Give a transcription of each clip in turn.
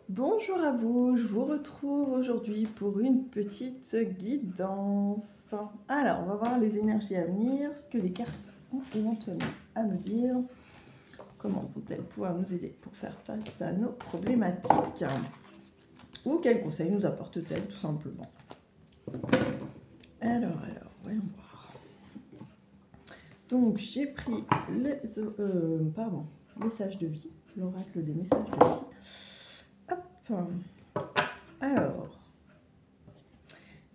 Bonjour à vous, je vous retrouve aujourd'hui pour une petite guidance. Alors, on va voir les énergies à venir, ce que les cartes ont éventuellement à nous dire. Comment vont-elles pouvoir nous aider pour faire face à nos problématiques? Ou quels conseils nous apportent-elles tout simplement? Alors, voyons voir. Donc, j'ai pris les messages de vie, l'oracle des messages de vie. Hop. Alors,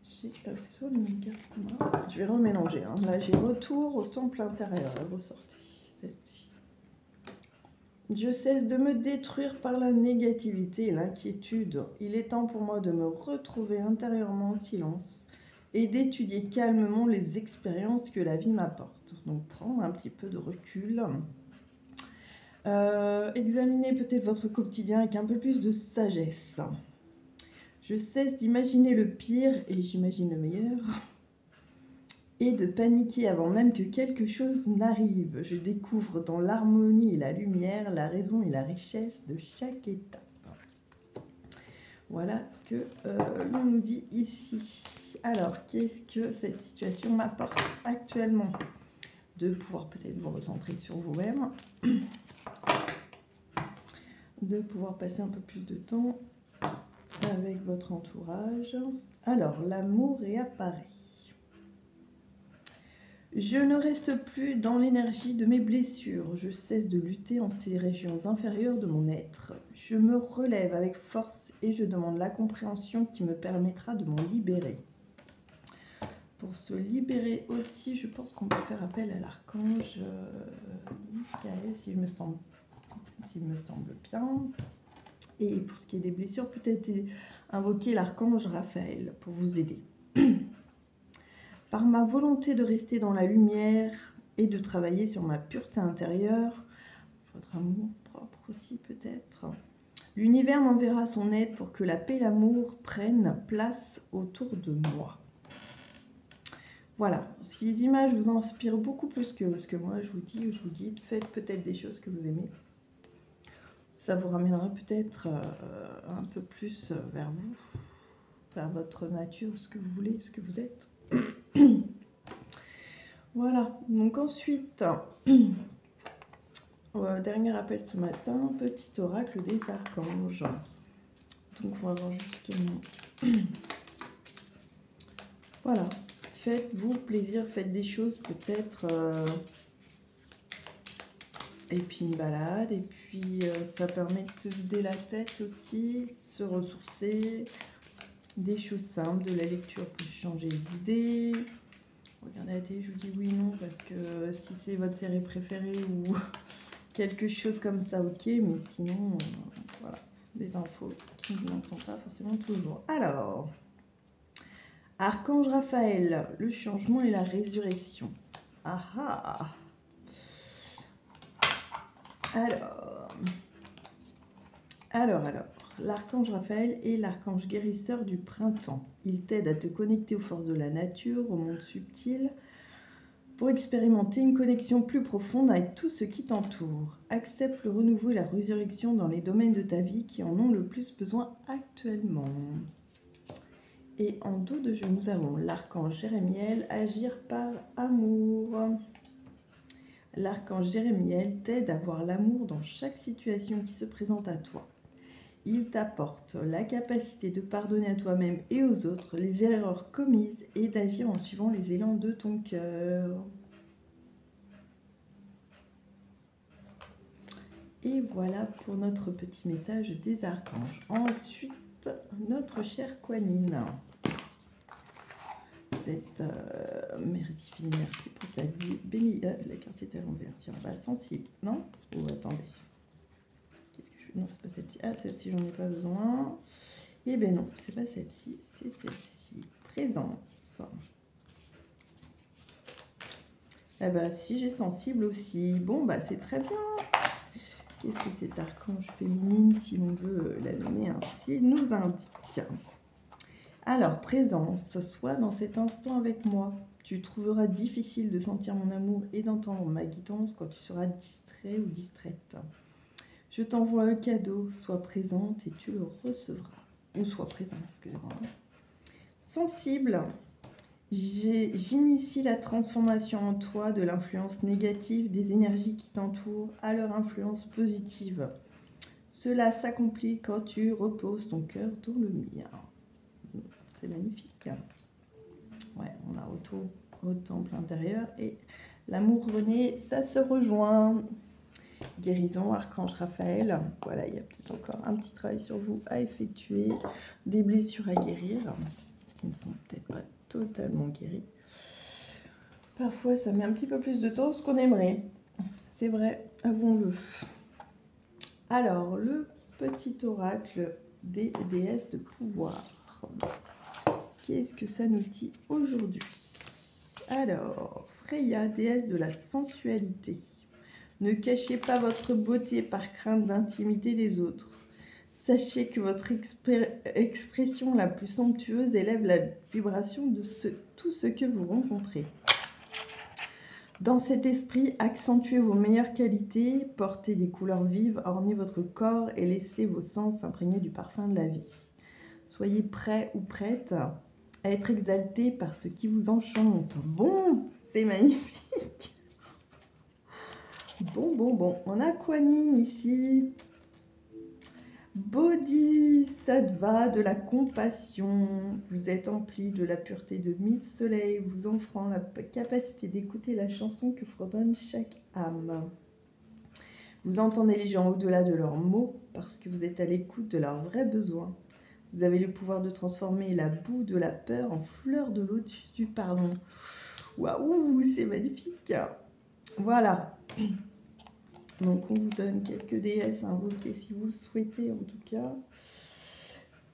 c'est soit le même carte. Je vais remélanger. Hein. Là, j'ai retour au temple intérieur. Ressortez celle-ci. Je cesse de me détruire par la négativité et l'inquiétude. Il est temps pour moi de me retrouver intérieurement en silence et d'étudier calmement les expériences que la vie m'apporte. Donc, prendre un petit peu de recul. Examinez peut-être votre quotidien avec un peu plus de sagesse. Je cesse d'imaginer le pire et j'imagine le meilleur. Et de paniquer avant même que quelque chose n'arrive. Je découvre dans l'harmonie et la lumière la raison et la richesse de chaque étape. Voilà ce que l'on nous dit ici. Alors, qu'est-ce que cette situation m'apporte actuellement? De pouvoir peut-être vous recentrer sur vous-même. De pouvoir passer un peu plus de temps avec votre entourage. Alors, l'amour réapparaît. Je ne reste plus dans l'énergie de mes blessures. Je cesse de lutter en ces régions inférieures de mon être. Je me relève avec force et je demande la compréhension qui me permettra de m'en libérer. Pour se libérer aussi, je pense qu'on peut faire appel à l'archange Michael, s'il me semble bien. Et pour ce qui est des blessures, peut-être invoquer l'archange Raphaël pour vous aider. Par ma volonté de rester dans la lumière et de travailler sur ma pureté intérieure, votre amour propre aussi peut-être, l'univers m'enverra son aide pour que la paix et l'amour prennent place autour de moi. Voilà, si les images vous inspirent beaucoup plus que ce que moi je vous dis ou je vous guide, faites peut-être des choses que vous aimez. Ça vous ramènera peut-être un peu plus vers vous, vers votre nature, ce que vous voulez, ce que vous êtes. Voilà, donc ensuite, dernier appel ce matin, petit oracle des archanges. Donc on va voir justement. Voilà, faites-vous plaisir, faites des choses peut-être. Et puis une balade, et puis ça permet de se vider la tête aussi, de se ressourcer. Des choses simples, de la lecture pour changer les idées. Regardez la télé, je vous dis oui, non, parce que si c'est votre série préférée ou quelque chose comme ça, ok, mais sinon, voilà, des infos qui n'en sont pas forcément toujours. Alors, Archange Raphaël, le changement et la résurrection. Ah ah. Alors, l'archange Raphaël est l'archange guérisseur du printemps. Il t'aide à te connecter aux forces de la nature, au monde subtil, pour expérimenter une connexion plus profonde avec tout ce qui t'entoure. Accepte le renouveau et la résurrection dans les domaines de ta vie qui en ont le plus besoin actuellement. Et en dos de jeu, nous avons l'archange Jérémiel, agir par amour. L'archange Jérémiel t'aide à voir l'amour dans chaque situation qui se présente à toi. Il t'apporte la capacité de pardonner à toi-même et aux autres les erreurs commises et d'agir en suivant les élans de ton cœur. Et voilà pour notre petit message des archanges. Ensuite, notre chère Kuan Yin. Cette mère divine, merci pour ta vie. Béni, la carte est à l'envers. Tiens, bah, sensible, non? Oh, attendez. Qu'est-ce que je fais? Non, c'est pas celle-ci. Ah, celle-ci, j'en ai pas besoin. Eh bien non, c'est pas celle-ci, c'est celle-ci. Présence. Eh ben, si j'ai sensible aussi. Bon, bah, c'est très bien. Qu'est-ce que cet archange féminine, si on veut la nommer ainsi, nous indique? Alors, présence, sois dans cet instant avec moi. Tu trouveras difficile de sentir mon amour et d'entendre ma guidance quand tu seras distrait ou distraite. Je t'envoie un cadeau, sois présente et tu le recevras. Ou sois présent, excusez-moi. Sensible, j'initie la transformation en toi de l'influence négative des énergies qui t'entourent à leur influence positive. Cela s'accomplit quand tu reposes ton cœur dans le mien. C'est magnifique. Ouais, on a retour au temple intérieur et l'amour rené, ça se rejoint. Guérison, Archange Raphaël. Voilà, il y a peut-être encore un petit travail sur vous à effectuer. Des blessures à guérir qui ne sont peut-être pas totalement guéries. Parfois, ça met un petit peu plus de temps ce qu'on aimerait. C'est vrai, avouons-le. Alors, le petit oracle des déesses de pouvoir. Qu'est-ce que ça nous dit aujourd'hui? Alors, Freya, déesse de la sensualité. Ne cachez pas votre beauté par crainte d'intimider les autres. Sachez que votre expression la plus somptueuse élève la vibration de tout ce que vous rencontrez. Dans cet esprit, accentuez vos meilleures qualités, portez des couleurs vives, ornez votre corps et laissez vos sens s'imprégner du parfum de la vie. Soyez prêts ou prêtes à être exaltés par ce qui vous enchante. Bon, c'est magnifique. Bon. On a Kuan Yin ici. Bodhisattva de la compassion. Vous êtes empli de la pureté de 1000 soleils, vous offrant la capacité d'écouter la chanson que fredonne chaque âme. Vous entendez les gens au-delà de leurs mots parce que vous êtes à l'écoute de leurs vrais besoins. Vous avez le pouvoir de transformer la boue de la peur en fleur de lotus du pardon. Waouh, c'est magnifique. Voilà. Donc on vous donne quelques déesses à invoquer si vous le souhaitez en tout cas.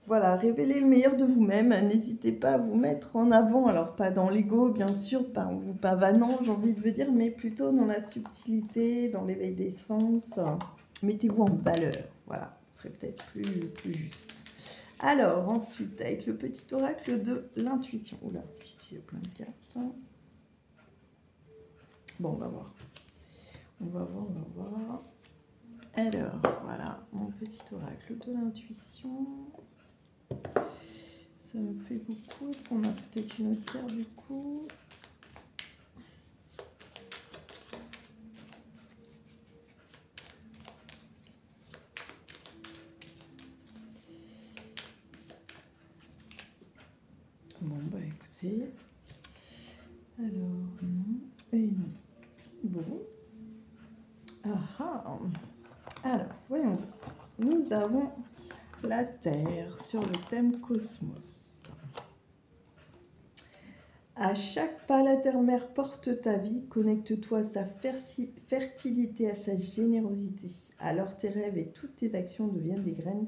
Voilà, révélez le meilleur de vous-même. N'hésitez pas à vous mettre en avant. Alors pas dans l'ego bien sûr, pas en vous pavanant j'ai envie de vous dire, mais plutôt dans la subtilité, dans l'éveil des sens. Mettez-vous en valeur. Voilà, ce serait peut-être plus juste. Alors ensuite, avec le petit oracle de l'intuition. Oula, j'ai plein de cartes. Bon, on va voir. On va voir. Alors, voilà, mon petit oracle de l'intuition. Ça me fait beaucoup. Est-ce qu'on a peut-être une autre carte du coup? Bon, bah écoutez. Alors, non et non. Bon. Ah. Alors, voyons. Nous avons la Terre sur le thème Cosmos. À chaque pas, la Terre-Mère porte ta vie. Connecte-toi à sa fertilité, à sa générosité. Alors tes rêves et toutes tes actions deviennent des graines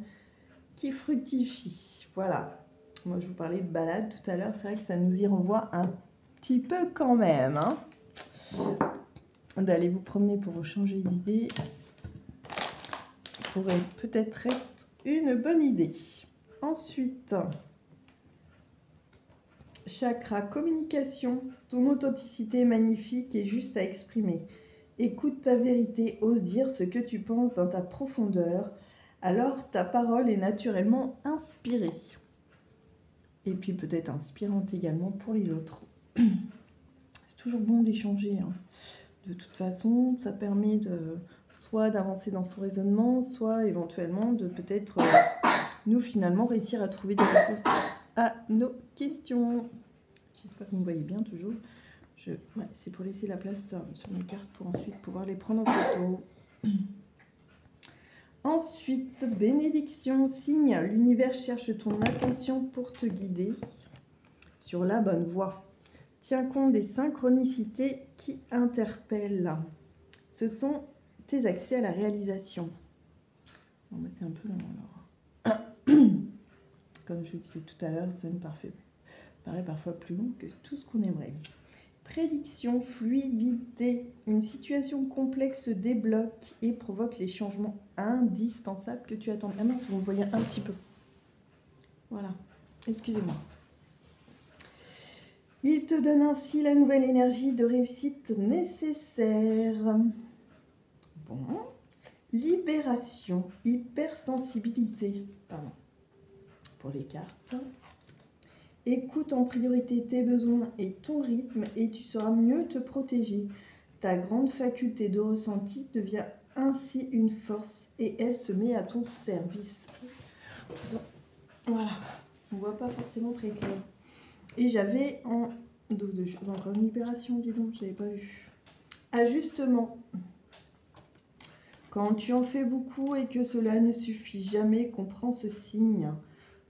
qui fructifient. Voilà. Moi, je vous parlais de balade tout à l'heure. C'est vrai que ça nous y renvoie un petit peu quand même. Hein, d'aller vous promener pour changer d'idée pourrait peut-être être une bonne idée. Ensuite, chakra communication. Ton authenticité est magnifique et juste à exprimer. Écoute ta vérité, ose dire ce que tu penses dans ta profondeur. Alors ta parole est naturellement inspirée. Et puis peut-être inspirante également pour les autres. C'est toujours bon d'échanger. Hein. De toute façon, ça permet soit d'avancer dans son raisonnement, soit éventuellement de peut-être nous finalement réussir à trouver des réponses à nos questions. J'espère que vous me voyez bien toujours. Ouais, c'est pour laisser la place sur mes cartes pour ensuite pouvoir les prendre en photo. Ensuite, bénédiction, signe, l'univers cherche ton attention pour te guider sur la bonne voie. Tiens compte des synchronicités qui interpellent. Ce sont tes accès à la réalisation. Bon, bah, c'est un peu long alors. Comme je vous disais tout à l'heure, ça me paraît parfois plus long que tout ce qu'on aimerait. Prédiction, fluidité. Une situation complexe se débloque et provoque les changements indispensables que tu attends. Ah non, vous me voyez un petit peu. Voilà, excusez-moi. Il te donne ainsi la nouvelle énergie de réussite nécessaire. Bon. Libération, hypersensibilité, pardon, pour les cartes. Écoute en priorité tes besoins et ton rythme et tu sauras mieux te protéger. Ta grande faculté de ressenti devient ainsi une force et elle se met à ton service. Donc, voilà, on ne voit pas forcément très clair. Et j'avais en libération, dis donc, je n'avais pas vu. Ajustement. Quand tu en fais beaucoup et que cela ne suffit jamais, comprends ce signe.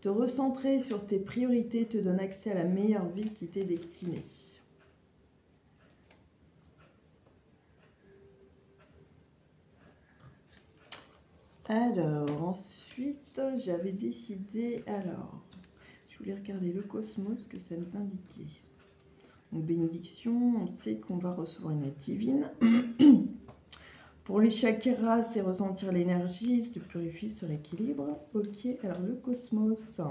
Te recentrer sur tes priorités te donne accès à la meilleure vie qui t'est destinée. Alors, ensuite, j'avais décidé... Alors, je voulais regarder le cosmos, que ça nous indiquait. Donc, bénédiction, on sait qu'on va recevoir une aide divine. Pour les chakras, c'est ressentir l'énergie, se purifier, se rééquilibre. Ok, alors le cosmos...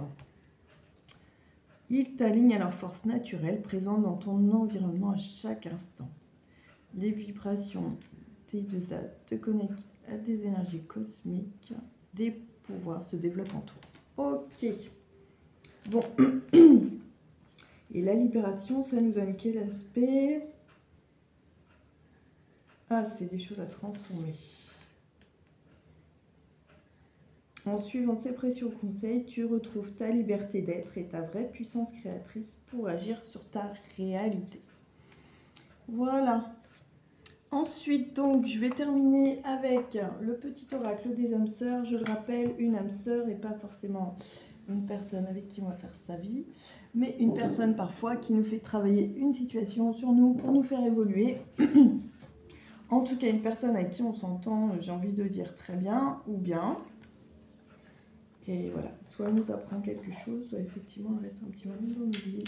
Ils t'alignent à leur force naturelle présente dans ton environnement à chaque instant. Les vibrations T2A te connectent à des énergies cosmiques. Des pouvoirs se développent en toi. Ok. Bon. Et la libération, ça nous donne quel aspect? Ah, c'est des choses à transformer. En suivant ces précieux conseils, tu retrouves ta liberté d'être et ta vraie puissance créatrice pour agir sur ta réalité. Voilà. Ensuite, donc, je vais terminer avec le petit oracle des âmes sœurs. Je le rappelle, une âme sœur et pas forcément une personne avec qui on va faire sa vie, mais une personne parfois qui nous fait travailler une situation sur nous pour nous faire évoluer. En tout cas, une personne avec qui on s'entend, j'ai envie de dire très bien ou bien. Et voilà, soit elle nous apprend quelque chose, soit effectivement elle reste un petit moment dans nos vies.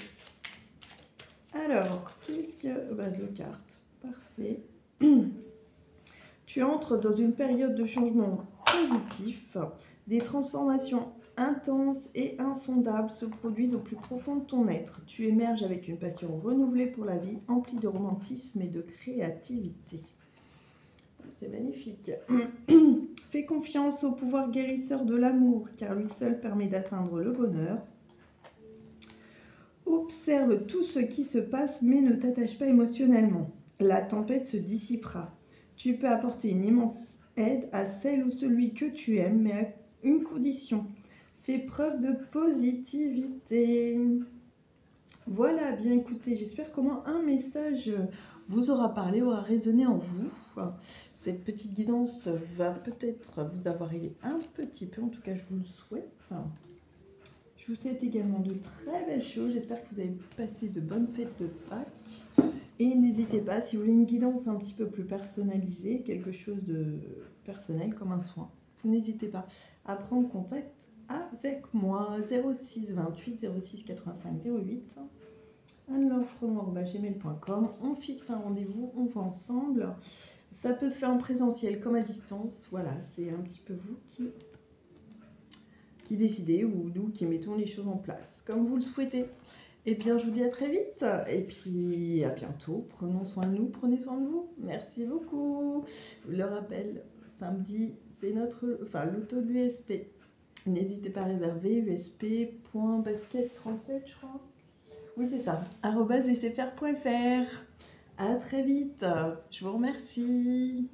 Alors, qu'est-ce que... Bah, 2 cartes, parfait. Tu entres dans une période de changement positif. Des transformations intenses et insondables se produisent au plus profond de ton être. Tu émerges avec une passion renouvelée pour la vie, emplie de romantisme et de créativité. C'est magnifique. Fais confiance au pouvoir guérisseur de l'amour, car lui seul permet d'atteindre le bonheur. Observe tout ce qui se passe, mais ne t'attache pas émotionnellement. La tempête se dissipera. Tu peux apporter une immense aide à celle ou celui que tu aimes, mais à une condition. Fais preuve de positivité. Voilà, bien écoutez, j'espère qu'au moins un message vous aura parlé, aura résonné en vous. Cette petite guidance va peut-être vous avoir aidé un petit peu, en tout cas je vous le souhaite. Je vous souhaite également de très belles choses, j'espère que vous avez passé de bonnes fêtes de Pâques. Et n'hésitez pas, si vous voulez une guidance un petit peu plus personnalisée, quelque chose de personnel comme un soin, n'hésitez pas à prendre contact avec moi, 06 28 06 85 08. anne-laure-fredon@gmail.com. On fixe un rendez-vous, on va ensemble. Ça peut se faire en présentiel comme à distance. Voilà, c'est un petit peu vous qui décidez ou nous qui mettons les choses en place, comme vous le souhaitez. Et bien, je vous dis à très vite. Et puis, à bientôt. Prenons soin de nous, prenez soin de vous. Merci beaucoup. Je vous le rappelle, samedi, c'est l'auto de l'USP. N'hésitez pas à réserver usp.basket37, je crois. Oui, c'est ça, @sfr.fr. À très vite, je vous remercie.